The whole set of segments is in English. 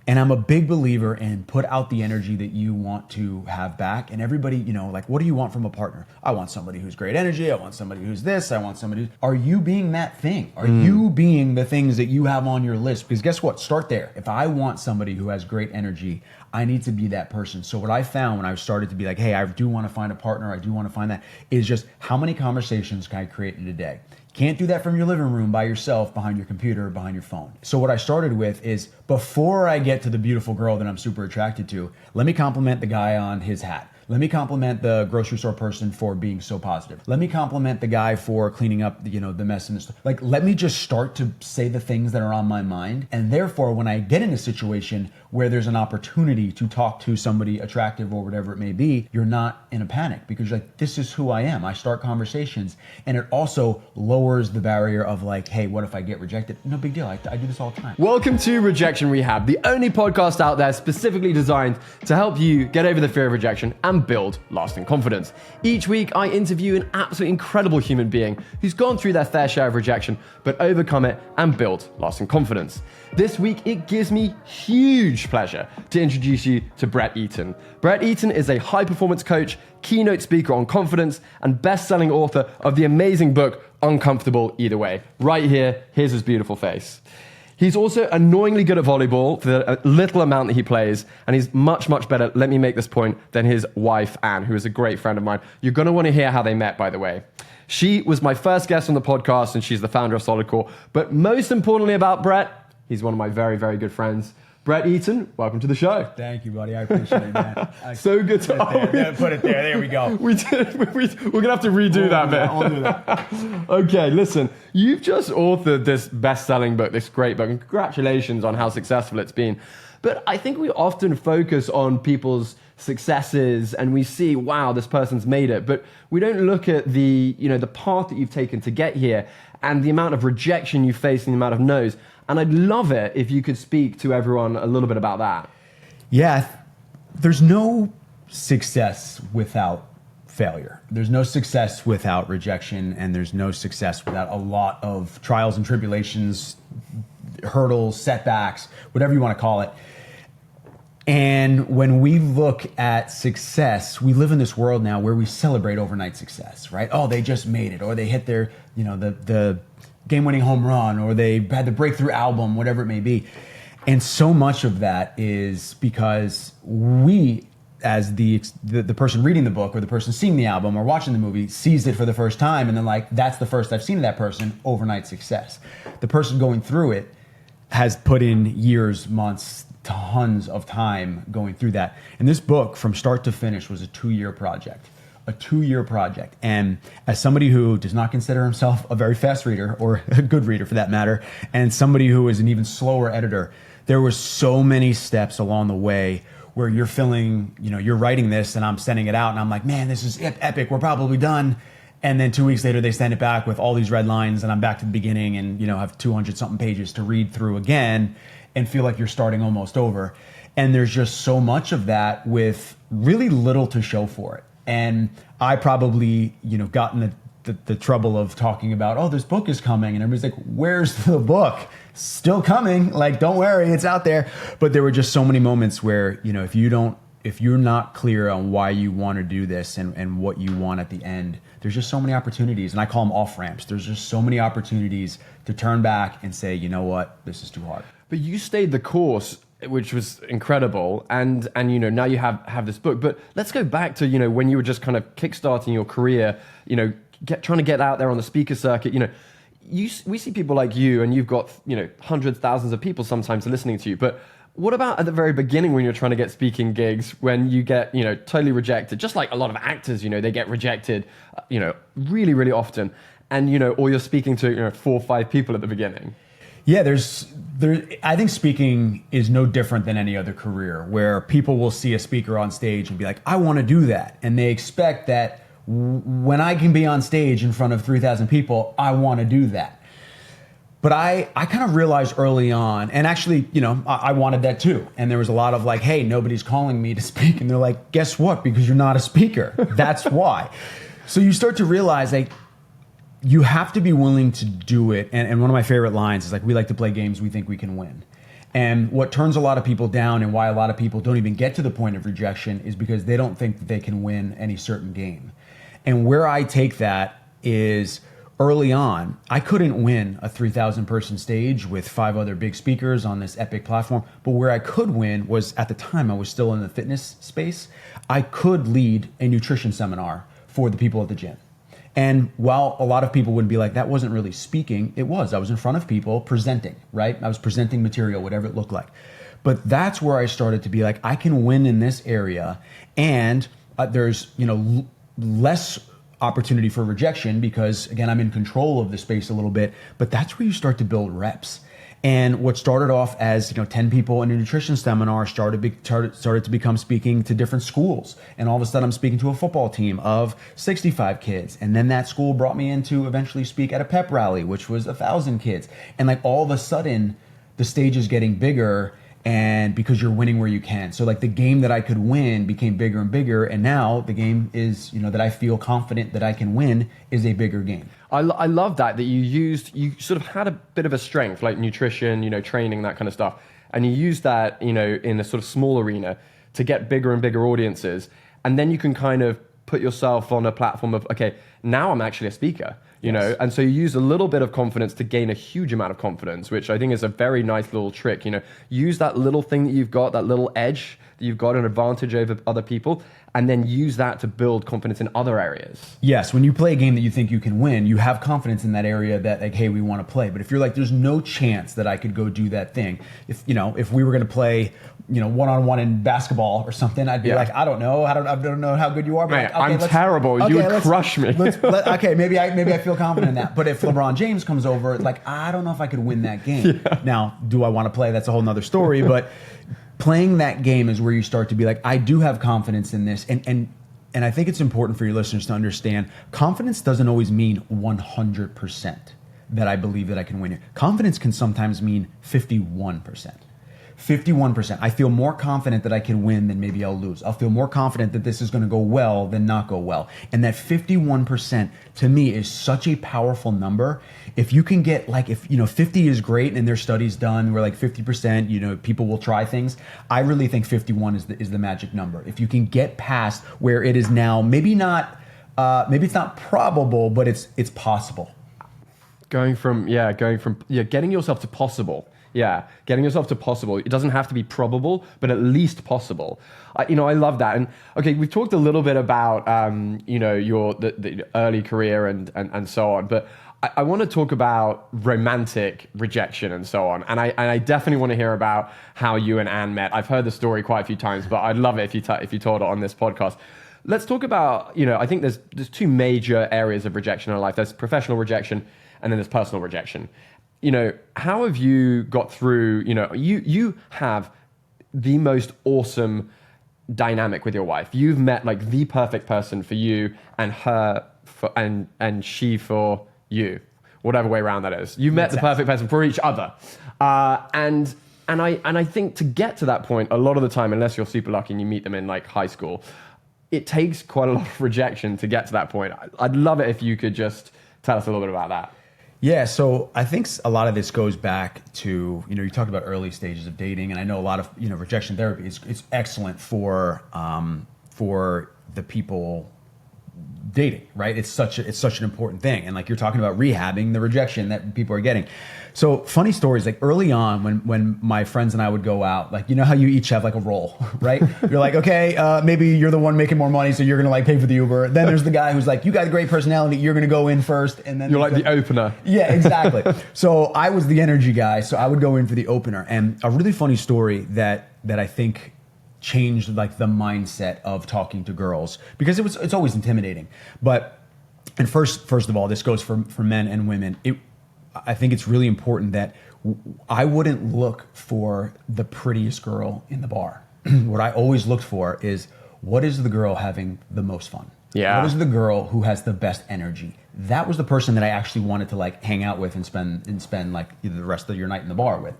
And I'm a big believer in put out the energy that you want to have back. And everybody, like, what do you want from a partner? I want somebody who's great energy. I want somebody who's this. I want somebody are you being that thing? Are you being the things that you have on your list? Because guess what? Start there. If I want somebody who has great energy, I need to be that person. So what I found when I started to be like, hey, I do want to find a partner, I do want to find that, is just how many conversations can I create in a day? Can't do that from your living room by yourself, behind your computer, behind your phone. So what I started with is, before I get to the beautiful girl that I'm super attracted to, let me compliment the guy on his hat. Let me compliment the grocery store person for being so positive. Let me compliment the guy for cleaning up, the mess in the store. Like, let me just start to say the things that are on my mind. And therefore, when I get in a situation where there's an opportunity to talk to somebody attractive or whatever it may be, you're not in a panic because you're like, this is who I am. I start conversations. And it also lowers the barrier of like, hey, what if I get rejected? No big deal. I do this all the time. Welcome to Rejection Rehab, the only podcast out there specifically designed to help you get over the fear of rejection and build lasting confidence. Each week, I interview an absolutely incredible human being who's gone through their fair share of rejection, but overcome it and built lasting confidence. This week, it gives me huge pleasure to introduce you to Brett Eaton. Brett Eaton is a high-performance coach, keynote speaker on confidence, and best-selling author of the amazing book, Uncomfortable Either Way. Right here, here's his beautiful face. He's also annoyingly good at volleyball for the little amount that he plays, and he's much, much better, let me make this point, than his wife, Anne, who is a great friend of mine. You're going to want to hear how they met, by the way. She was my first guest on the podcast, and she's the founder of Solidcore. But most importantly about Brett, he's one of my very, very good friends. Brett Eaton, welcome to the show. Thank you, buddy. I appreciate it, man. So good to put it there. There we go. We're going to have to redo that bit. I'll do that. Okay, listen. You've just authored this best-selling book, this great book, and congratulations on how successful it's been. But I think we often focus on people's successes and we see, wow, this person's made it. But we don't look at the path that you've taken to get here and the amount of rejection you face and the amount of no's. And I'd love it if you could speak to everyone a little bit about that. Yeah, there's no success without failure. There's no success without rejection, and there's no success without a lot of trials and tribulations, hurdles, setbacks, whatever you want to call it. And when we look at success, we live in this world now where we celebrate overnight success, right? Oh, they just made it, or they hit their, the game-winning home run, or they had the breakthrough album, whatever it may be. And so much of that is because we, as the person reading the book or the person seeing the album or watching the movie, sees it for the first time, and then like, that's the first I've seen of that person, overnight success. The person going through it has put in years, months, tons of time going through that. And this book, from start to finish, was a 2-year project. A 2-year project. And as somebody who does not consider himself a very fast reader, or a good reader for that matter, and somebody who is an even slower editor, there were so many steps along the way where you're feeling, you're writing this and I'm sending it out and I'm like, man, this is epic, we're probably done. And then 2 weeks later, they send it back with all these red lines and I'm back to the beginning and, have 200 something pages to read through again and feel like you're starting almost over. And there's just so much of that with really little to show for it. And I probably, got in the trouble of talking about, oh, this book is coming. And everybody's like, where's the book? Still coming. Like, don't worry, it's out there. But there were just so many moments where, if you're not clear on why you want to do this and what you want at the end, there's just so many opportunities. And I call them off ramps. There's just so many opportunities to turn back and say, you know what, this is too hard. But you stayed the course, which was incredible, and now you have this book. But let's go back to when you were just kind of kickstarting your career, trying to get out there on the speaker circuit. We see people like you, and you've got hundreds, thousands of people sometimes listening to you. But what about at the very beginning when you're trying to get speaking gigs, when you get totally rejected? Just like a lot of actors, they get rejected, really, really often, and or you're speaking to 4 or 5 people at the beginning. Yeah, I think speaking is no different than any other career where people will see a speaker on stage and be like, I want to do that. And they expect that when I can be on stage in front of 3,000 people, I want to do that. But I kind of realized early on, and actually, I wanted that too. And there was a lot of like, hey, nobody's calling me to speak. And they're like, guess what? Because you're not a speaker. That's why. So you start to realize like, you have to be willing to do it. And one of my favorite lines is like, we like to play games we think we can win. And what turns a lot of people down and why a lot of people don't even get to the point of rejection is because they don't think that they can win any certain game. And where I take that is early on, I couldn't win a 3,000 person stage with 5 other big speakers on this epic platform. But where I could win was, at the time I was still in the fitness space, I could lead a nutrition seminar for the people at the gym. And while a lot of people would be like, that wasn't really speaking, it was. I was in front of people presenting, right? I was presenting material, whatever it looked like. But that's where I started to be like, I can win in this area, and there's, less opportunity for rejection because, again, I'm in control of the space a little bit. But that's where you start to build reps. And what started off as 10 people in a nutrition seminar started to become speaking to different schools. And all of a sudden I'm speaking to a football team of 65 kids. And then that school brought me in to eventually speak at a pep rally, which was 1,000 kids. And like all of a sudden the stage is getting bigger, and because you're winning where you can. So like the game that I could win became bigger and bigger. And now the game is, that I feel confident that I can win is a bigger game. I love that you sort of had a bit of a strength, like nutrition, training, that kind of stuff. And you used that, in a sort of small arena to get bigger and bigger audiences. And then you can kind of put yourself on a platform of, okay, now I'm actually a speaker, Yes. And so you use a little bit of confidence to gain a huge amount of confidence, which I think is a very nice little trick, use that little thing that you've got, that little edge that you've got, an advantage over other people, and then use that to build confidence in other areas. Yes, when you play a game that you think you can win, you have confidence in that area that, like, hey, we want to play. But if you're like, there's no chance that I could go do that thing. If we were going to play, one-on-one in basketball or something, I'd be like, I don't know how good you are. But Man, I'm terrible. You would crush me. Okay, maybe I feel confident in that. But if LeBron James comes over, it's like, I don't know if I could win that game. Yeah. Now, do I want to play? That's a whole nother story. But playing that game is where you start to be like, I do have confidence in this. And I think it's important for your listeners to understand, confidence doesn't always mean 100% that I believe that I can win here. Confidence can sometimes mean 51%. 51%. I feel more confident that I can win than maybe I'll lose. I'll feel more confident that this is going to go well than not go well. And that 51% to me is such a powerful number. If you can get 50 is great, and there's studies done where 50%, people will try things. I really think 51 is the magic number. If you can get past where it is now, maybe it's not probable, but it's possible. Getting yourself to possible. Yeah, getting yourself to possible. It doesn't have to be probable, but at least possible. I love that. And okay, we've talked a little bit about your the early career and so on, but I want to talk about romantic rejection and so on. And I definitely want to hear about how you and Anne met. I've heard the story quite a few times, but I'd love it if you told it on this podcast. Let's talk about, I think there's 2 major areas of rejection in our life. There's professional rejection, and then there's personal rejection. How have you got through, you have the most awesome dynamic with your wife. You've met the perfect person for you, and her and she for you, whatever way around that is. You've met the perfect person for each other. And I think to get to that point, a lot of the time, unless you're super lucky and you meet them in high school, it takes quite a lot of rejection to get to that point. I'd love it if you could just tell us a little bit about that. Yeah, so I think a lot of this goes back to, you talked about early stages of dating, and I know a lot of, rejection therapy is excellent for the people dating, right? It's such an important thing. And you're talking about rehabbing the rejection that people are getting. So funny stories, early on when my friends and I would go out, how you each have a role, right? You're okay, maybe you're the one making more money, so you're going to pay for the Uber. Then there's the guy who's you got a great personality, you're going to go in first. And then you're the opener. Yeah, exactly. So I was the energy guy, so I would go in for the opener. And a really funny story that I think changed the mindset of talking to girls, because it's always intimidating. And first of all, this goes for men and women. I think it's really important that I wouldn't look for the prettiest girl in the bar. What I always looked for is, what is the girl having the most fun? Yeah. What is the girl who has the best energy? That was the person that I actually wanted to hang out with and spend either the rest of your night in the bar with.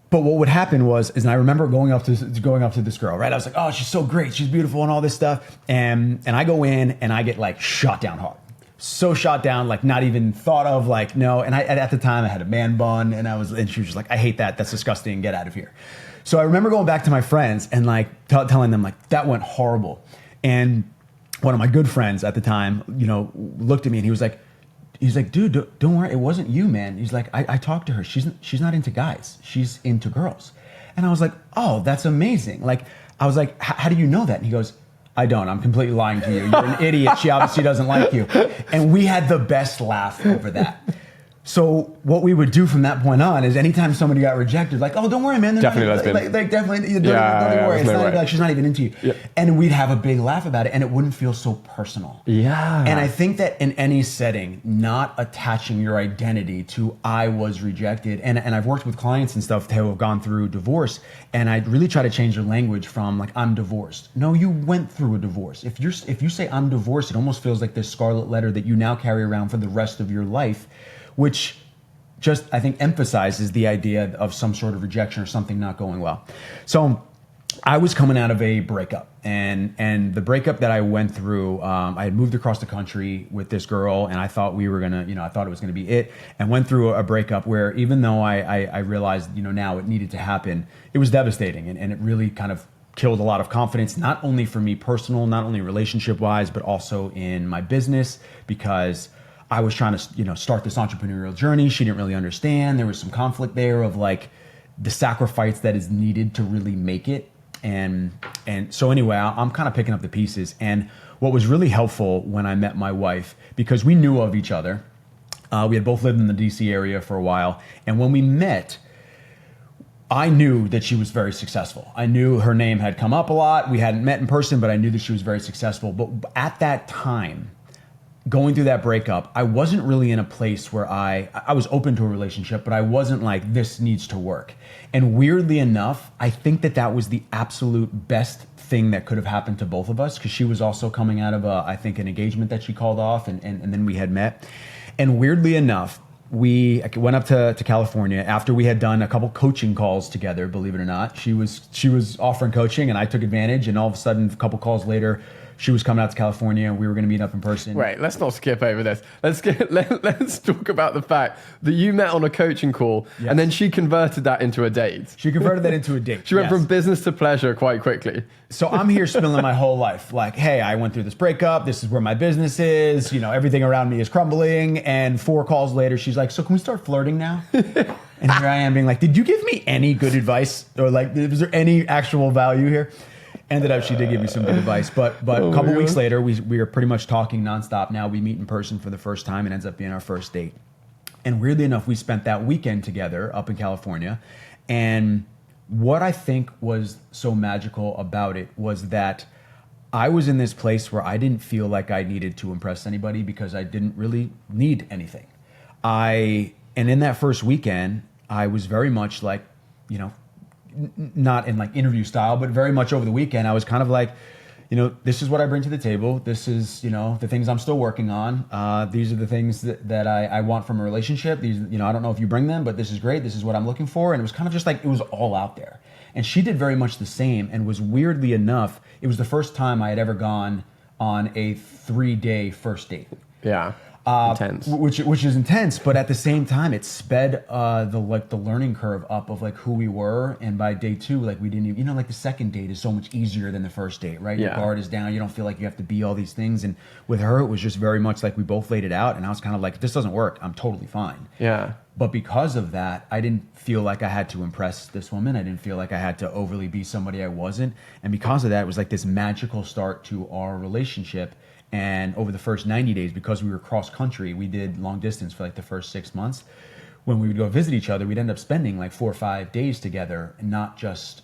But what would happen is I remember going up to this girl, right? I was oh, she's so great, she's beautiful and all this stuff. And I go in and I get shot down hard. so shot down, like not even thought of, like, no. And at the time I had a man bun, and she was just like, I hate that. That's disgusting. Get out of here. So I remember going back to my friends and like telling them like that went horrible. And one of my good friends at the time, looked at me and he was like, dude, don't worry. It wasn't you, man. He's like, I talked to her. She's not into guys. She's into girls. And I was like, oh, that's amazing. Like, I was like, how do you know that? And he goes, I don't. I'm completely lying to you. You're an idiot. She obviously doesn't like you. And we had the best laugh over that. So what we would do from that point on is anytime somebody got rejected, like, oh, don't worry, man. Definitely lesbian. Definitely, don't worry. It's not like she's not even into you. Yeah. And we'd have a big laugh about it, and it wouldn't feel so personal. Yeah. And I think that in any setting, not attaching your identity to I was rejected, and I've worked with clients and stuff who have gone through divorce, and I really try to change their language from like, I'm divorced. No, you went through a divorce. If you say I'm divorced, it almost feels like this scarlet letter that you now carry around for the rest of your life, which just, I think, emphasizes the idea of some sort of rejection or something not going well. So I was coming out of a breakup, and the breakup that I went through, I had moved across the country with this girl, and I thought we were gonna, I thought it was gonna be it, and went through a breakup where even though I realized, now it needed to happen, it was devastating, and it really kind of killed a lot of confidence, not only for me personal, not only relationship wise, but also in my business, because I was trying to, start this entrepreneurial journey. She didn't really understand. There was some conflict there of like the sacrifice that is needed to really make it. And so anyway, I'm kind of picking up the pieces. And what was really helpful when I met my wife, because we knew of each other, we had both lived in the DC area for a while. And when we met, I knew that she was very successful. I knew her name had come up a lot. We hadn't met in person, but I knew that she was very successful. But at that time, going through that breakup, I wasn't really in a place where I was open to a relationship, but I wasn't like, this needs to work. And weirdly enough, I think that was the absolute best thing that could have happened to both of us, because she was also coming out of I think an engagement that she called off, and then we had met. And weirdly enough, we went up to California after we had done a couple coaching calls together, believe it or not. She was offering coaching and I took advantage, and all of a sudden, a couple calls later, she was coming out to California and we were going to meet up in person. Wait, let's not skip over this. Let's talk about the fact that you met on a coaching call, yes, and then she converted that into a date. She converted that into a date. She went from business to pleasure quite quickly. So I'm here spilling my whole life. Like, hey, I went through this breakup. This is where my business is. Everything around me is crumbling. And 4 calls later, she's like, so can we start flirting now? And here I am being like, did you give me any good advice? Or like, was there any actual value here? Ended up, she did give me some good advice, but a couple weeks later, we were pretty much talking nonstop. Now we meet in person for the first time. It ends up being our first date. And weirdly enough, we spent that weekend together up in California. And what I think was so magical about it was that I was in this place where I didn't feel like I needed to impress anybody because I didn't really need anything. And in that first weekend, I was very much like, not in like interview style, but very much over the weekend, I was kind of like, this is what I bring to the table. This is, the things I'm still working on. These are the things that I want from a relationship. These, I don't know if you bring them, but this is great. This is what I'm looking for. And it was kind of just like, it was all out there. And she did very much the same, and was weirdly enough, it was the first time I had ever gone on a 3-day first date. Yeah. Intense. Which is intense, but at the same time, it sped the learning curve up of like who we were. And by day 2, like we didn't even, like the second date is so much easier than the first date, right? Yeah. Your guard is down. You don't feel like you have to be all these things. And with her, it was just very much like we both laid it out. And I was kind of like, if this doesn't work, I'm totally fine. Yeah. But because of that, I didn't feel like I had to impress this woman. I didn't feel like I had to overly be somebody I wasn't. And because of that, it was like this magical start to our relationship. And over the first 90 days, because we were cross country, we did long distance for like the first 6 months. When we would go visit each other, we'd end up spending like 4 or 5 days together, and not just,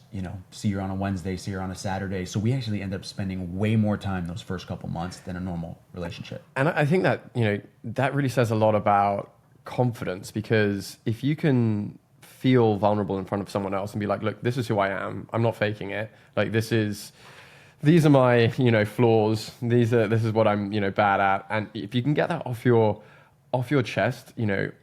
see her on a Wednesday, see her on a Saturday. So we actually end up spending way more time those first couple months than a normal relationship. And I think that, that really says a lot about confidence, because if you can feel vulnerable in front of someone else and be like, look, this is who I am. I'm not faking it. Like, these are my, flaws. This is what I'm, bad at. And if you can get that off your chest,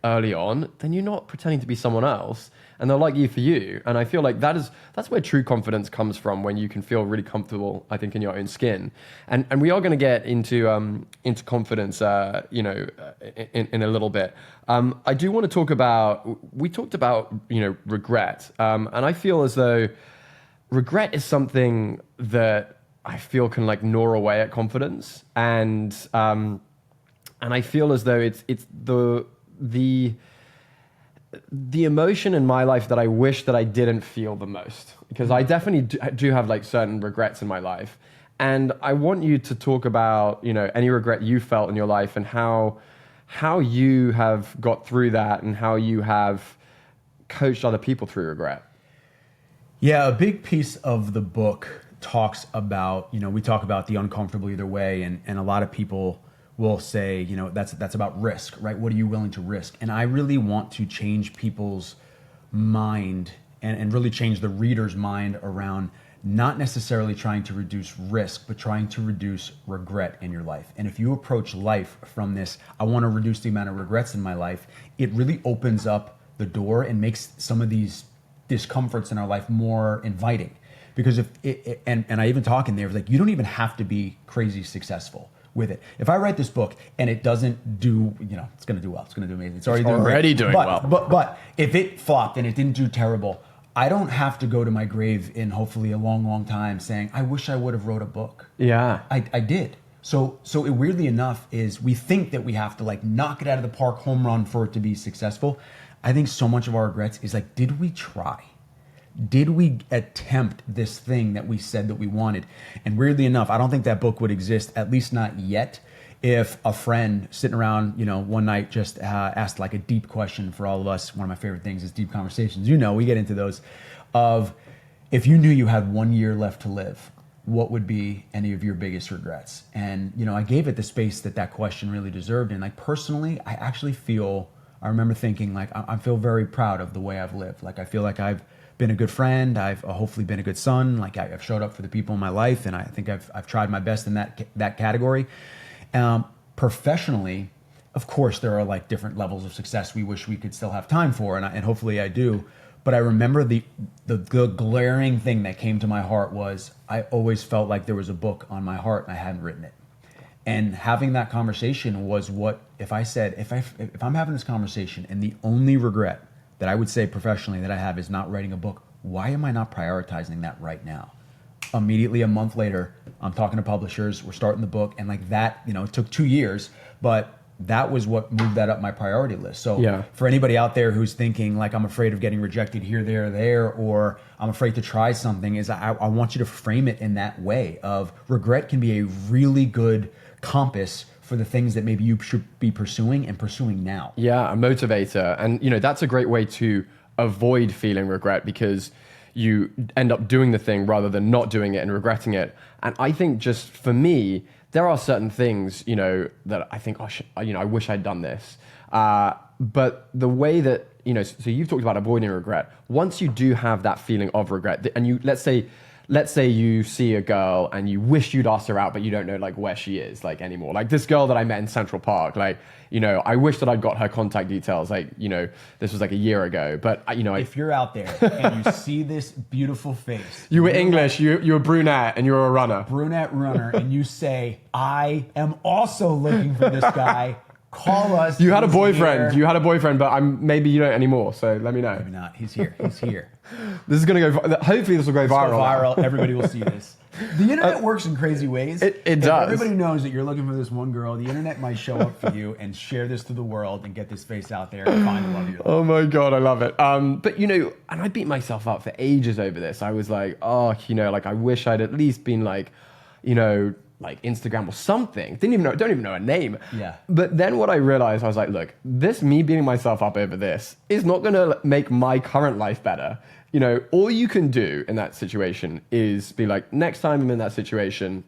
early on, then you're not pretending to be someone else. and they'll like you for you. And I feel like that's where true confidence comes from, when you can feel really comfortable, I think, in your own skin. And we are going to get into confidence, in a little bit. I do want to talk about, we talked about, regret. And I feel as though regret is something that I feel can like gnaw away at confidence. And I feel as though it's the emotion in my life that I wish that I didn't feel the most, because I definitely do have like certain regrets in my life. And I want you to talk about, any regret you felt in your life, and how you have got through that, and how you have coached other people through regret. Yeah, a big piece of the book talks about, we talk about the uncomfortable either way, and a lot of people will say, that's about risk, right? What are you willing to risk? And I really want to change people's mind and really change the reader's mind around not necessarily trying to reduce risk, but trying to reduce regret in your life. And if you approach life from this, I want to reduce the amount of regrets in my life, it really opens up the door and makes some of these discomforts in our life more inviting. Because and I even talk in there, like, you don't even have to be crazy successful with it. If I write this book and it doesn't do, it's going to do well. It's going to do amazing. It's already doing well. But if it flopped and it didn't do terrible, I don't have to go to my grave in hopefully a long, long time saying, I wish I would have wrote a book. Yeah. I did. So it weirdly enough is we think that we have to like knock it out of the park, home run for it to be successful. I think so much of our regrets is like, did we try? Did we attempt this thing that we said that we wanted? And weirdly enough, I don't think that book would exist, at least not yet, if a friend sitting around, one night just asked like a deep question for all of us. One of my favorite things is deep conversations. We get into those of, if you knew you had 1 year left to live, what would be any of your biggest regrets? And, I gave it the space that question really deserved. And like personally, I remember thinking like, I feel very proud of the way I've lived. Like, I feel like I've been a good friend. I've hopefully been a good son. Like, I've showed up for the people in my life, and I think I've tried my best in that category. Professionally, of course, there are like different levels of success we wish we could still have time for, and hopefully I do. But I remember the glaring thing that came to my heart was, I always felt like there was a book on my heart and I hadn't written it. And having that conversation was what, if I'm having this conversation and the only regret that I would say professionally that I have is not writing a book, why am I not prioritizing that right now? Immediately a month later, I'm talking to publishers, we're starting the book, and like that, it took 2 years, but that was what moved that up my priority list. So yeah. For anybody out there who's thinking like, I'm afraid of getting rejected here, there, or I'm afraid to try something, is I want you to frame it in that way of regret can be a really good compass for the things that maybe you should be pursuing now. Yeah, a motivator. And, that's a great way to avoid feeling regret, because you end up doing the thing rather than not doing it and regretting it. And I think just for me, there are certain things, that I think, I wish I'd done this. But the way that, so you've talked about avoiding regret. Once you do have that feeling of regret, and let's say you see a girl and you wish you'd asked her out, but you don't know like where she is like anymore. Like this girl that I met in Central Park, like, I wish that I'd got her contact details. Like, this was like a year ago, but if you're out there and you see this beautiful face, you were English, you were brunette and you were a runner, and you say, I am also looking for this guy. Call us. You had a boyfriend, but maybe you don't anymore. So let me know. Maybe not. He's here. This is going to go, hopefully this will go viral. Everybody will see this. The internet works in crazy ways. It does. Everybody knows that you're looking for this one girl. The internet might show up for you and share this to the world and get this face out there and find the love of your life. Oh my God, I love it. But and I beat myself up for ages over this. I was like, like I wish I'd at least been like, like Instagram or something. Don't even know a name. Yeah. But then what I realized, I was like, look, me beating myself up over this is not going to make my current life better. All you can do in that situation is be like, next time I'm in that situation,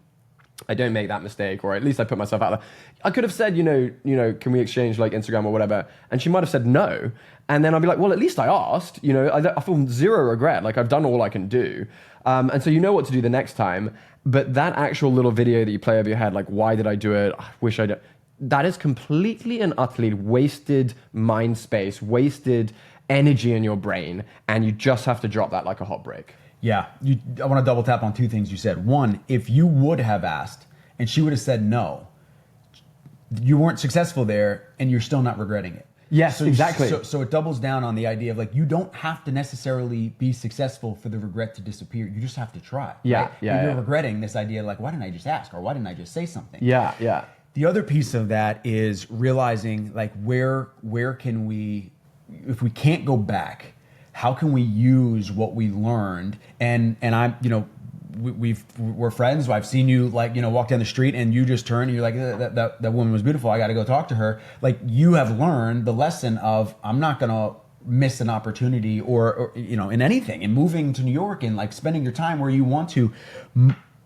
I don't make that mistake, or at least I put myself out there. I could have said, can we exchange like Instagram or whatever? And she might have said no. And then I'd be like, well, at least I asked, I feel zero regret. Like I've done all I can do. And so you know what to do the next time. But that actual little video that you play over your head, like, why did I do it? I wish I did. That is completely and utterly wasted mind space, wasted energy in your brain, and you just have to drop that like a hot brick. Yeah, I want to double tap on two things you said. One, if you would have asked and she would have said no, you weren't successful there and you're still not regretting it. Yes, so, exactly. So it doubles down on the idea of like, you don't have to necessarily be successful for the regret to disappear. You just have to try. Yeah, right? yeah. You're regretting this idea of like, why didn't I just ask? Or why didn't I just say something? Yeah, yeah. The other piece of that is realizing like where can we, if we can't go back, how can we use what we learned? And I'm, we're friends. I've seen you like, walk down the street and you just turn and you're like, that woman was beautiful. I got to go talk to her. Like you have learned the lesson of I'm not going to miss an opportunity or in anything, and moving to New York and like spending your time where you want to,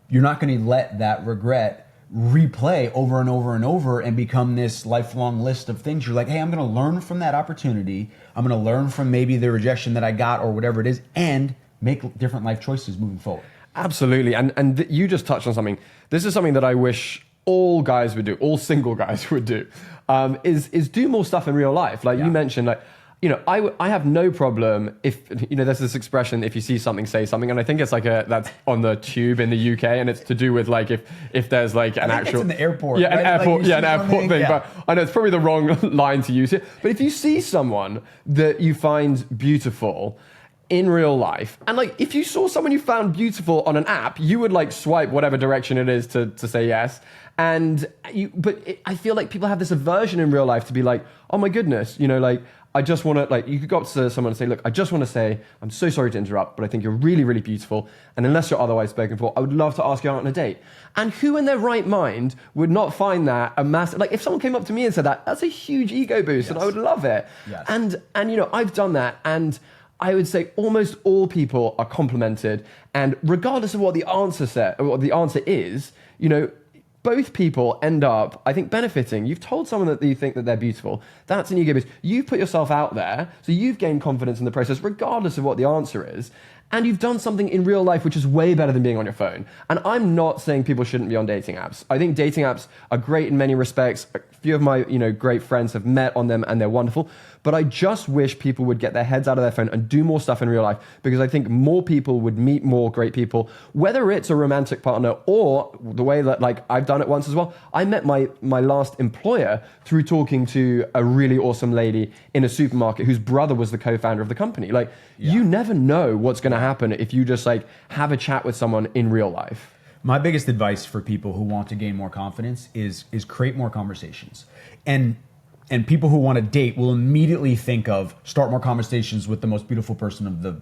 you're not going to let that regret replay over and over and over and become this lifelong list of things. You're like, hey, I'm going to learn from that opportunity. I'm going to learn from maybe the rejection that I got or whatever it is, and make different life choices moving forward. Absolutely. And you just touched on something. This is something that I wish all guys would do, all single guys would do, is do more stuff in real life. Like you mentioned, like, I have no problem if, there's this expression, if you see something, say something. And I think it's like that's on the tube in the UK. And it's to do with like, if there's like an actual. It's in the airport. Yeah, right? an airport, like an airport thing. Yeah. But I know it's probably the wrong line to use here. But if you see someone that you find beautiful in real life, and like if you saw someone you found beautiful on an app, you would like swipe whatever direction it is to say yes. And I feel like people have this aversion in real life to be like, oh my goodness, like I just want to, like, you could go up to someone and say, look, I just want to say, I'm so sorry to interrupt, but I think you're really, really beautiful. And unless you're otherwise spoken for, I would love to ask you out on a date. And who in their right mind would not find that a massive, like if someone came up to me and said that, that's a huge ego boost. Yes. And I would love it. Yes. And I've done that. And I would say almost all people are complimented. And regardless of what the answer is, both people end up, I think, benefiting. You've told someone that you think that they're beautiful. That's an ego boost. You've put yourself out there, so you've gained confidence in the process, regardless of what the answer is. And you've done something in real life which is way better than being on your phone. And I'm not saying people shouldn't be on dating apps. I think dating apps are great in many respects. A few of my great friends have met on them and they're wonderful. But I just wish people would get their heads out of their phone and do more stuff in real life, because I think more people would meet more great people, whether it's a romantic partner or the way that, like, I've done it once as well. I met my last employer through talking to a really awesome lady in a supermarket whose brother was the co-founder of the company. Like, you never know what's going to happen if you just like have a chat with someone in real life. My biggest advice for people who want to gain more confidence is create more conversations. And people who want to date will immediately think of start more conversations with the most beautiful person of the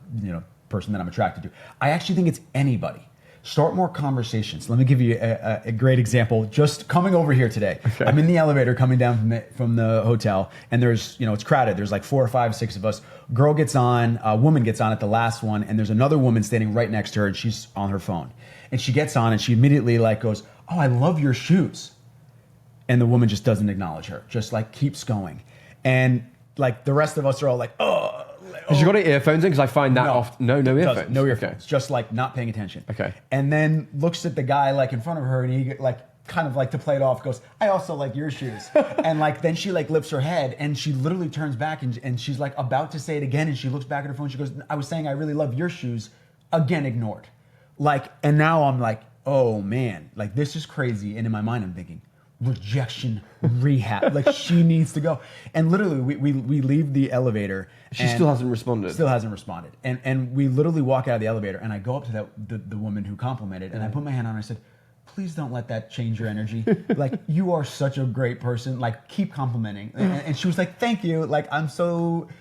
person that I'm attracted to. I actually think it's anybody. Start more conversations. Let me give you a great example. Just coming over here today, okay. I'm in the elevator coming down from the hotel, and there's, it's crowded. There's like 4 or 5, 6 of us. Girl gets on, a woman gets on at the last one, and there's another woman standing right next to her, and she's on her phone. And she gets on, and she immediately like goes, "Oh, I love your shoes." And the woman just doesn't acknowledge her, just like keeps going. And like the rest of us are all like, "Oh." Has she got her earphones in? Because I find that often. No earphones. No earphones. Okay. Just like not paying attention. Okay. And then looks at the guy like in front of her, and he like kind of like to play it off goes, "I also like your shoes." And like then she like lifts her head and she literally turns back and she's like about to say it again, and she looks back at her phone. She goes, "I was saying I really love your shoes." Again ignored. Like, and now I'm like, oh man, like this is crazy. And in my mind I'm thinking, rejection rehab. Like she needs to go. And literally we leave the elevator. She still hasn't responded. Still hasn't responded. And we literally walk out of the elevator, and I go up to the woman who complimented, and I put my hand on her and I said, "Please don't let that change your energy. Like, you are such a great person. Like, keep complimenting." And she was like, "Thank you." Like,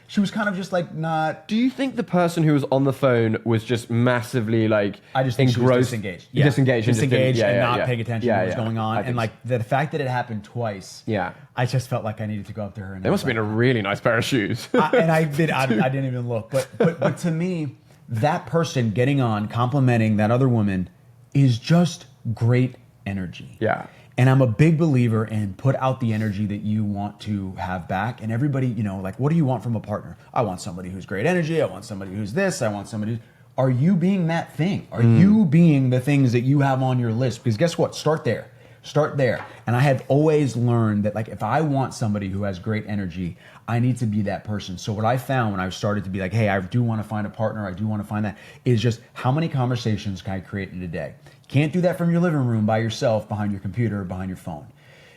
she was kind of just like not. Do you think the person who was on the phone was just massively like I just think engrossed? She was disengaged. Yeah. Disengaged and not paying attention to what was going on. And like the fact that it happened twice. Yeah. I just felt like I needed to go up to her. And it must have been a really nice pair of shoes. I didn't even look. But to me, that person getting on, complimenting that other woman is just great energy. Yeah. And I'm a big believer in put out the energy that you want to have back. And everybody, like, what do you want from a partner? I want somebody who's great energy. I want somebody who's this. I want somebody. Are you being that thing? Are you being the things that you have on your list? Because guess what? Start there. Start there. And I have always learned that like if I want somebody who has great energy, I need to be that person. So what I found when I started to be like, hey, I do want to find a partner, I do want to find that, is just how many conversations can I create in a day? You can't do that from your living room by yourself, behind your computer, behind your phone.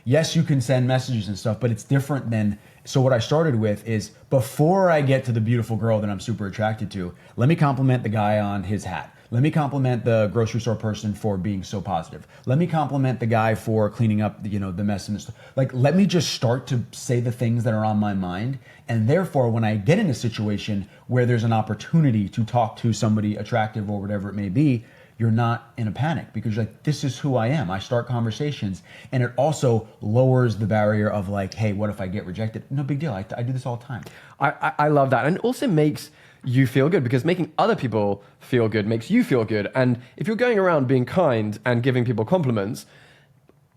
Yes, you can send messages and stuff, but it's different than, so what I started with is before I get to the beautiful girl that I'm super attracted to, let me compliment the guy on his hat. Let me compliment the grocery store person for being so positive. Let me compliment the guy for cleaning up the mess in the store. Like, let me just start to say the things that are on my mind. And therefore, when I get in a situation where there's an opportunity to talk to somebody attractive or whatever it may be, you're not in a panic because you're like, this is who I am. I start conversations, and it also lowers the barrier of like, hey, what if I get rejected? No big deal. I do this all the time. I love that. And it also makes you feel good because making other people feel good makes you feel good. And if you're going around being kind and giving people compliments,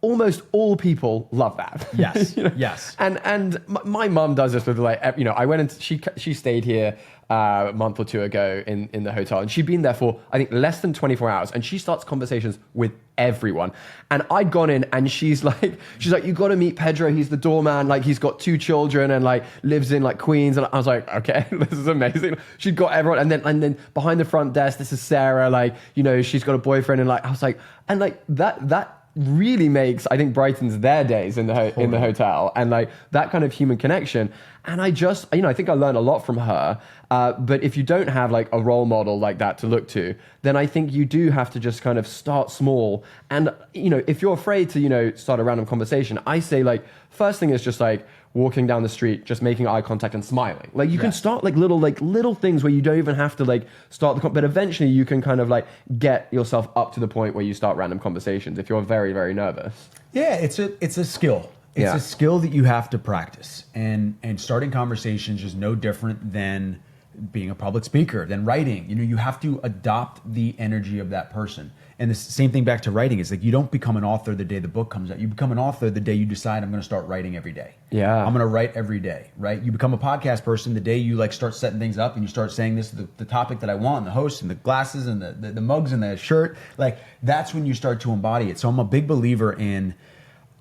almost all people love that. Yes, yes. And my mum does this with like, I went and she stayed here a month or two ago in the hotel, and she'd been there for, I think, less than 24 hours, and she starts conversations with everyone. And I'd gone in, and she's like, you got to meet Pedro. He's the doorman. Like, he's got 2 children and like lives in like Queens. And I was like, okay, this is amazing. She'd got everyone. And then behind the front desk, this is Sarah. Like, she's got a boyfriend. And like, I was like, and like that really makes, I think, brightens their days in the hotel, and like that kind of human connection. And I just, I think I learned a lot from her. But if you don't have like a role model like that to look to, then I think you do have to just kind of start small. And, if you're afraid to, start a random conversation, I say like, first thing is just like walking down the street, just making eye contact and smiling. Like you can start like little things where you don't even have to like start but eventually you can kind of like get yourself up to the point where you start random conversations if you're very, very nervous. Yeah, it's a skill. It's a skill that you have to practice. And starting conversations is no different than being a public speaker, than writing. You have to adopt the energy of that person. And the same thing back to writing is like, you don't become an author the day the book comes out. You become an author the day you decide, I'm going to start writing every day. Yeah. I'm going to write every day, right? You become a podcast person the day you like start setting things up and you start saying this is the topic that I want, and the host and the glasses and the mugs and the shirt. Like, that's when you start to embody it. So I'm a big believer in,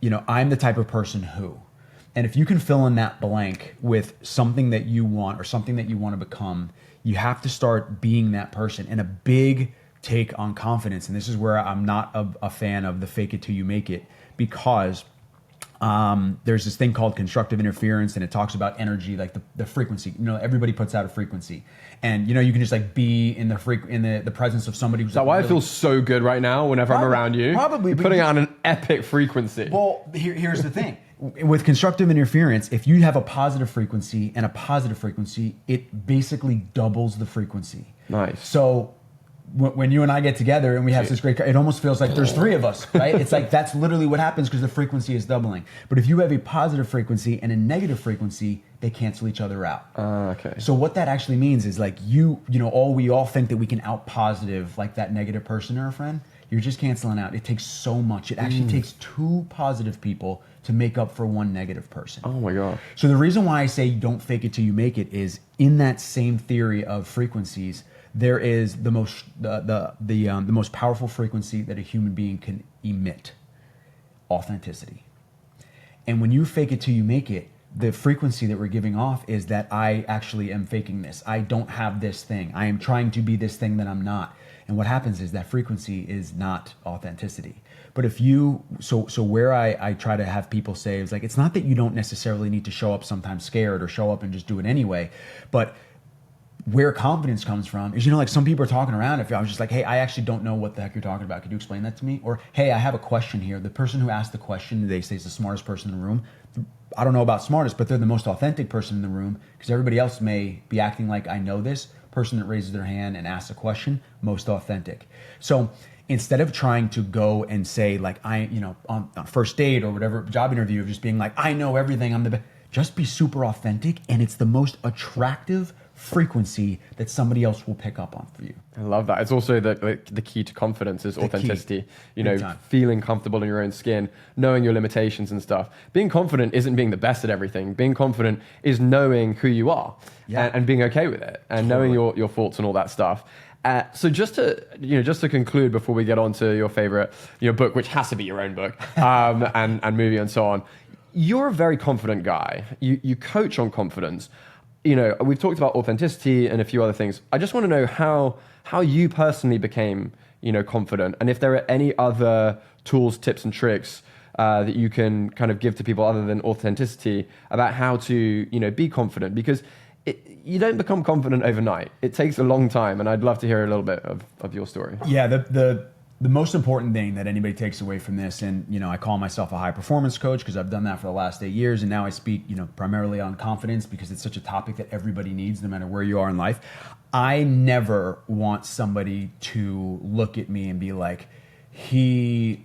I'm the type of person who, and if you can fill in that blank with something that you want or something that you want to become, you have to start being that person. And a big take on confidence, and this is where I'm not a fan of the fake it till you make it, because there's this thing called constructive interference, and it talks about energy, like the frequency. Everybody puts out a frequency, and you can just like be in the presence of somebody who's. Is that why I feel so good right now whenever I'm around you? Probably. You're putting out an epic frequency. Well, here's the thing. With constructive interference, if you have a positive frequency and a positive frequency, it basically doubles the frequency. Nice. So when you and I get together and we have this great, it almost feels like there's 3 of us, right? It's like that's literally what happens because the frequency is doubling. But if you have a positive frequency and a negative frequency, they cancel each other out. Okay. So what that actually means is like we all think that we can out positive like that negative person or a friend. You're just canceling out. It takes so much. It actually takes 2 positive people to make up for 1 negative person. Oh my gosh. So the reason why I say don't fake it till you make it is in that same theory of frequencies, there is the most powerful frequency that a human being can emit: authenticity. And when you fake it till you make it, the frequency that we're giving off is that I actually am faking this. I don't have this thing. I am trying to be this thing that I'm not. And what happens is that frequency is not authenticity. But if you, so where I try to have people say is like, it's not that you don't necessarily need to show up sometimes scared or show up and just do it anyway, but where confidence comes from is, like some people are talking around. If I was just like, hey, I actually don't know what the heck you're talking about. Could you explain that to me? Or, hey, I have a question here. The person who asked the question, they say is the smartest person in the room. I don't know about smartest, but they're the most authentic person in the room because everybody else may be acting like I know this. Person that raises their hand and asks a question, most authentic. So instead of trying to go and say like on first date or whatever job interview, of just being like, I know everything, I'm the best, just be super authentic, and it's the most attractive frequency that somebody else will pick up on for you. I love that. It's also the key to confidence is authenticity. Feeling comfortable in your own skin, knowing your limitations and stuff. Being confident isn't being the best at everything. Being confident is knowing who you are and being okay with it and knowing your faults and all that stuff. So just to conclude before we get on to your favorite book, which has to be your own book, and movie and so on, you're a very confident guy. You coach on confidence. We've talked about authenticity and a few other things. I just want to know how you personally became confident, and if there are any other tools, tips, and tricks that you can kind of give to people other than authenticity about how to be confident, because you don't become confident overnight. It takes a long time, and I'd love to hear a little bit of your story. Yeah, the most important thing that anybody takes away from this, and I call myself a high performance coach because I've done that for the last 8 years, and now I speak primarily on confidence because it's such a topic that everybody needs no matter where you are in life. I never want somebody to look at me and be like, he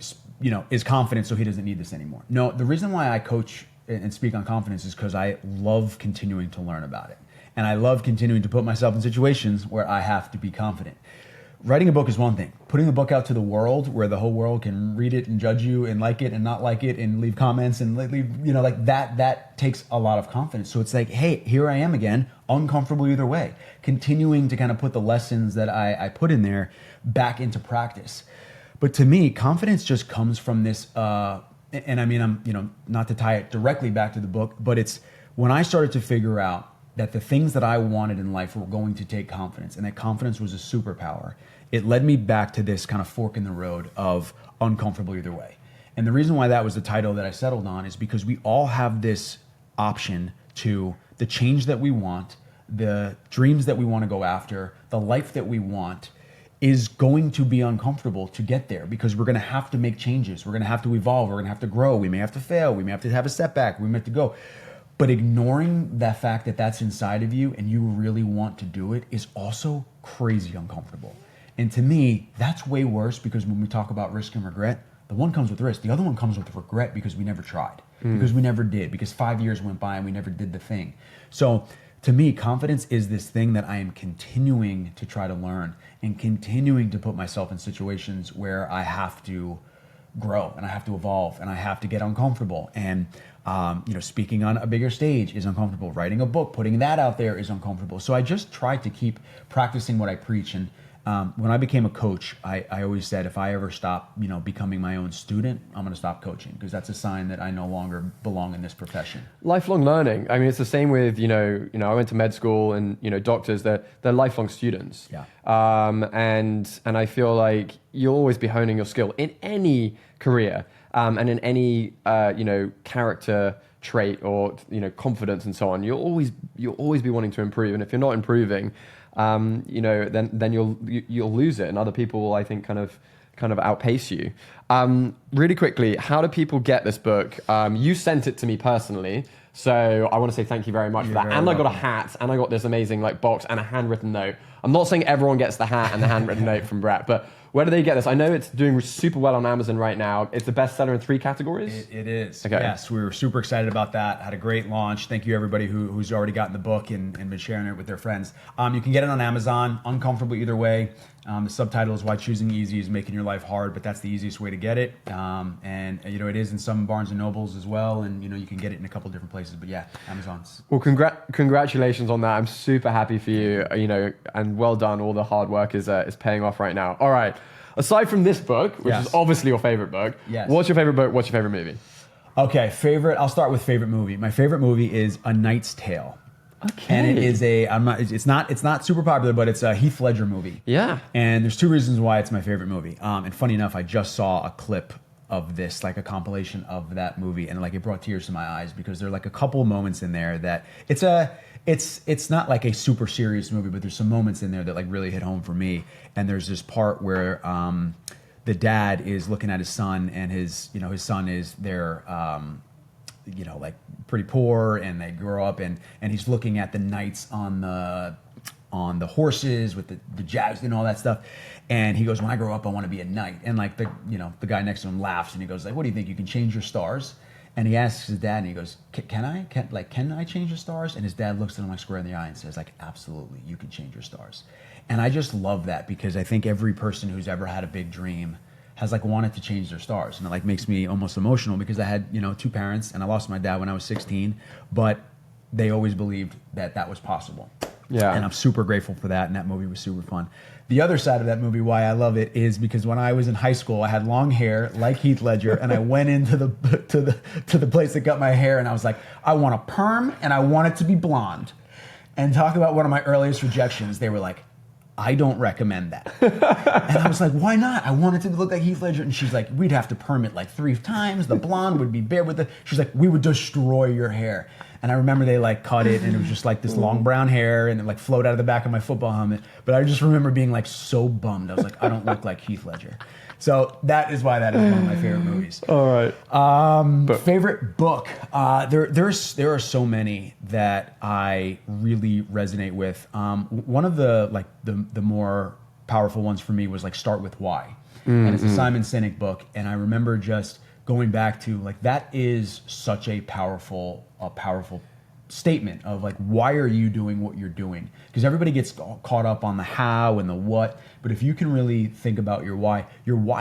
is confident so he doesn't need this anymore. No, the reason why I coach and speak on confidence is because I love continuing to learn about it. And I love continuing to put myself in situations where I have to be confident. Writing a book is one thing. Putting the book out to the world where the whole world can read it and judge you and like it and not like it and leave comments and leave, like that takes a lot of confidence. So it's like, hey, here I am again, uncomfortable either way, continuing to kind of put the lessons that I put in there back into practice. But to me, confidence just comes from this, and I mean, I'm, not to tie it directly back to the book, but it's when I started to figure out that the things that I wanted in life were going to take confidence, and that confidence was a superpower. It led me back to this kind of fork in the road of uncomfortable either way. And the reason why that was the title that I settled on is because we all have this option to the change that we want, the dreams that we want to go after, the life that we want is going to be uncomfortable to get there because we're going to have to make changes. We're going to have to evolve. We're going to have to grow. We may have to fail. We may have to have a setback. We may have to go. But ignoring that fact that that's inside of you and you really want to do it is also crazy uncomfortable. And to me, that's way worse because when we talk about risk and regret, the one comes with risk. The other one comes with regret because we never tried, because we never did, because 5 years went by and we never did the thing. So to me, confidence is this thing that I am continuing to try to learn and continuing to put myself in situations where I have to grow and I have to evolve and I have to get uncomfortable. And speaking on a bigger stage is uncomfortable. Writing a book, putting that out there is uncomfortable. So I just try to keep practicing what I preach. And when I became a coach, I always said, if I ever stop, becoming my own student, I'm going to stop coaching because that's a sign that I no longer belong in this profession. Lifelong learning. I mean, it's the same with, I went to med school and, doctors, they're lifelong students. Yeah. And I feel like you'll always be honing your skill in any career. And in any character trait or confidence and so on, you'll always be wanting to improve. And if you're not improving, then you'll lose it, and other people will, I think, kind of outpace you. Really quickly, how do people get this book? You sent it to me personally, so I want to say thank you very much for that. And I got a hat, and I got this amazing box and a handwritten note. I'm not saying everyone gets the hat and the handwritten note from Brett, but where do they get this? I know it's doing super well on Amazon right now. It's the bestseller in 3 categories. It is. Okay. Yes, we were super excited about that. Had a great launch. Thank you everybody who's already gotten the book and been sharing it with their friends. You can get it on Amazon. Uncomfortable either way. The subtitle is Why Choosing Easy is Making Your Life Hard, but that's the easiest way to get it. And it is in some Barnes and Nobles as well, and you can get it in a couple different places. But yeah, Amazon's. Well, congratulations on that. I'm super happy for you. And well done. All the hard work is paying off right now. All right. Aside from this book, which is obviously your favorite book, what's your favorite book? What's your favorite movie? Okay, favorite. I'll start with favorite movie. My favorite movie is A Knight's Tale. Okay. And it is it's not super popular, but it's a Heath Ledger movie. Yeah. And there's 2 reasons why it's my favorite movie. And funny enough, I just saw a clip of this, like a compilation of that movie, and it brought tears to my eyes because there are a couple moments in there that it's not like a super serious movie, but there's some moments in there that really hit home for me. And there's this part where the dad is looking at his son, and his son is there, pretty poor, and they grow up, and he's looking at the knights on the horses with the jabs and all that stuff. And he goes, when I grow up, I want to be a knight. And the guy next to him laughs, and he goes what do you think? You can change your stars? And he asks his dad, and he goes, can I change the stars? And his dad looks at him square in the eye and says absolutely, you can change your stars. And I just love that because I think every person who's ever had a big dream has wanted to change their stars. And it makes me almost emotional because I had, 2 parents, and I lost my dad when I was 16, but they always believed that was possible. Yeah. And I'm super grateful for that. And that movie was super fun. The other side of that movie, why I love it, is because when I was in high school, I had long hair like Heath Ledger, and I went into the place that cut my hair, and I was like, I want a perm, and I want it to be blonde. And talk about one of my earliest rejections. They were like, I don't recommend that. And I was like, why not? I wanted to look like Heath Ledger. And she's like, we'd have to perm it like 3 times. The blonde would be bare with the. She's like, we would destroy your hair. And I remember they like cut it, and it was just like this long brown hair, and it like flowed out of the back of my football helmet. But I just remember being like so bummed. I was like, I don't look like Heath Ledger. So that is why that is one of my favorite movies. All right. Favorite book? There are so many that I really resonate with. One of the more powerful ones for me was like Start With Why, and it's a Simon Sinek book. And I remember just going back to like that is such a powerful statement of like, why are you doing what you're doing? Because everybody gets caught up on the how and the what, but if you can really think about your why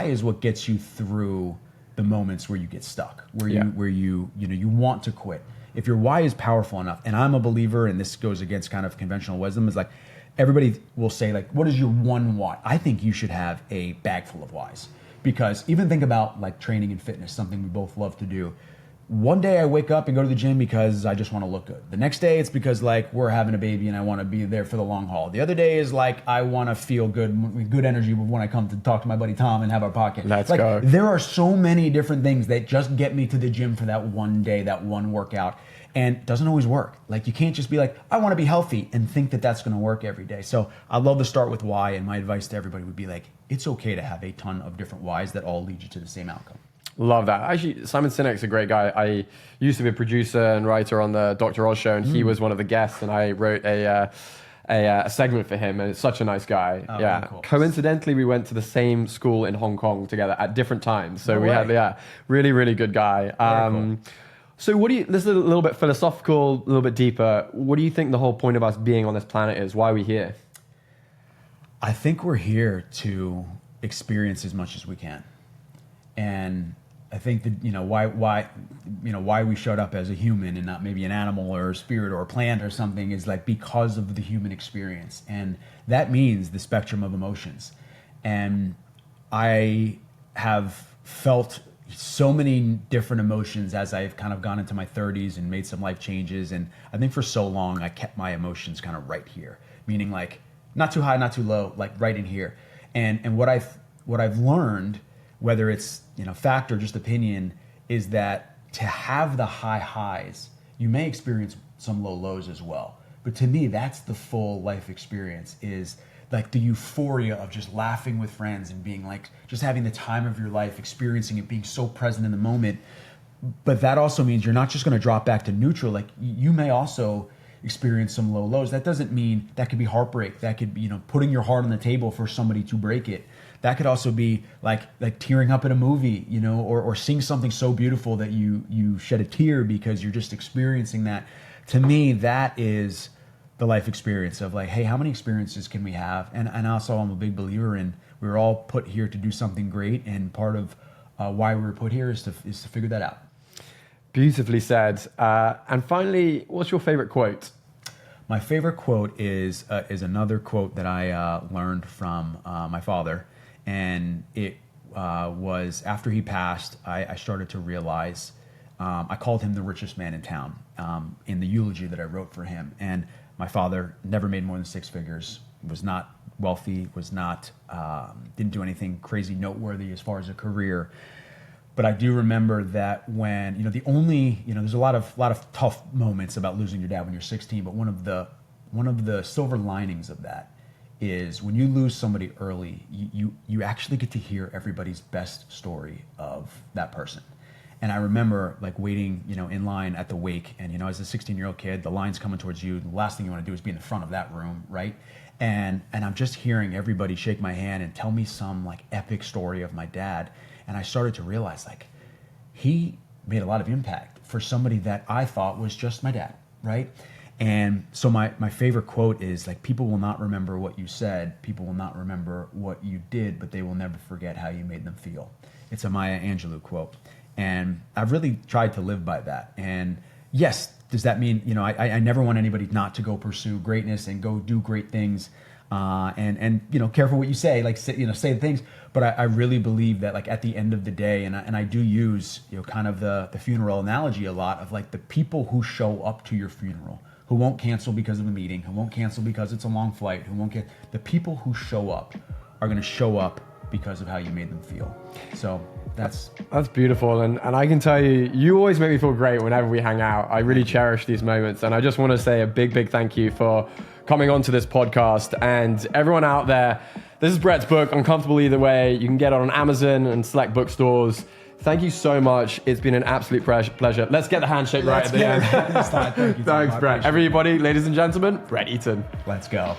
is what gets you through the moments where you get stuck, where you want to quit. If your why is powerful enough, and I'm a believer, and this goes against kind of conventional wisdom, is like everybody will say like, what is your one why? I think you should have a bag full of whys, because even think about like training and fitness, something we both love to do. One day I wake up and go to the gym because I just want to look good. The next day it's because like we're having a baby and I want to be there for the long haul. The other day is like I want to feel good energy when I come to talk to my buddy Tom and have our podcast. Let's like, go. There are so many different things that just get me to the gym for that one day, that one workout, and it doesn't always work. Like you can't just be like, I want to be healthy and think that that's going to work every day. So I love to start with why, and my advice to everybody would be like, it's okay to have a ton of different whys that all lead you to the same outcome. Love that. Actually, Simon Sinek's a great guy. I used to be a producer and writer on the Dr. Oz show, and he was one of the guests, and I wrote a segment for him, and it's such a nice guy. Oh, yeah. cool. Coincidentally, we went to the same school in Hong Kong together at different times. So No we way. had, really, really good guy. Cool. So this is a little bit philosophical, a little bit deeper. What do you think the whole point of us being on this planet is? Why are we here? I think we're here to experience as much as we can. And I think that why we showed up as a human and not maybe an animal or a spirit or a plant or something is like because of the human experience, and that means the spectrum of emotions. And I have felt so many different emotions as I've kind of gone into my 30s and made some life changes, and I think for so long I kept my emotions kind of right here, meaning like not too high, not too low, like right in here. And what I've learned, whether it's fact or just opinion, is that to have the high highs, you may experience some low lows as well. But to me, that's the full life experience, is like the euphoria of just laughing with friends and being like, just having the time of your life, experiencing it, being so present in the moment. But that also means you're not just going to drop back to neutral. Like you may also experience some low lows. That doesn't mean that could be heartbreak. That could be, putting your heart on the table for somebody to break it. That could also be like tearing up at a movie, or seeing something so beautiful that you shed a tear because you're just experiencing that. To me, that is the life experience of like, hey, how many experiences can we have? And also I'm a big believer in we're all put here to do something great, and part of why we were put here is to figure that out. Beautifully said. And finally, what's your favorite quote? My favorite quote is another quote that I learned from my father. And it was after he passed, I started to realize, I called him the richest man in town in the eulogy that I wrote for him. And my father never made more than 6 figures, was not wealthy, didn't do anything crazy noteworthy as far as a career. But I do remember that when, there's a lot of tough moments about losing your dad when you're 16, but one of the silver linings of that is when you lose somebody early, you actually get to hear everybody's best story of that person. And I remember like waiting, in line at the wake, and as a 16-year-old kid, the line's coming towards you. The last thing you want to do is be in the front of that room, right? And I'm just hearing everybody shake my hand and tell me some like epic story of my dad. And I started to realize like he made a lot of impact for somebody that I thought was just my dad, right? And so my favorite quote is like, people will not remember what you said, people will not remember what you did, but they will never forget how you made them feel. It's a Maya Angelou quote. And I've really tried to live by that. And yes, does that mean, I never want anybody not to go pursue greatness and go do great things, and careful what you say, like say the things. But I really believe that, like, at the end of the day, and I do use kind of the funeral analogy a lot, of like the people who show up to your funeral, who won't cancel because of a meeting, who won't cancel because it's a long flight, the people who show up are going to show up because of how you made them feel. So that's beautiful. And I can tell you, you always make me feel great whenever we hang out. I really cherish these moments. And I just want to say a big, big thank you for coming onto this podcast. And everyone out there, this is Brett's book, Uncomfortable Either Way. You can get it on Amazon and select bookstores. Thank you so much. It's been an absolute pleasure. Let's get the handshake right at the end. Thank you, Thanks, Brett. Everybody, ladies and gentlemen, Brett Eaton. Let's go.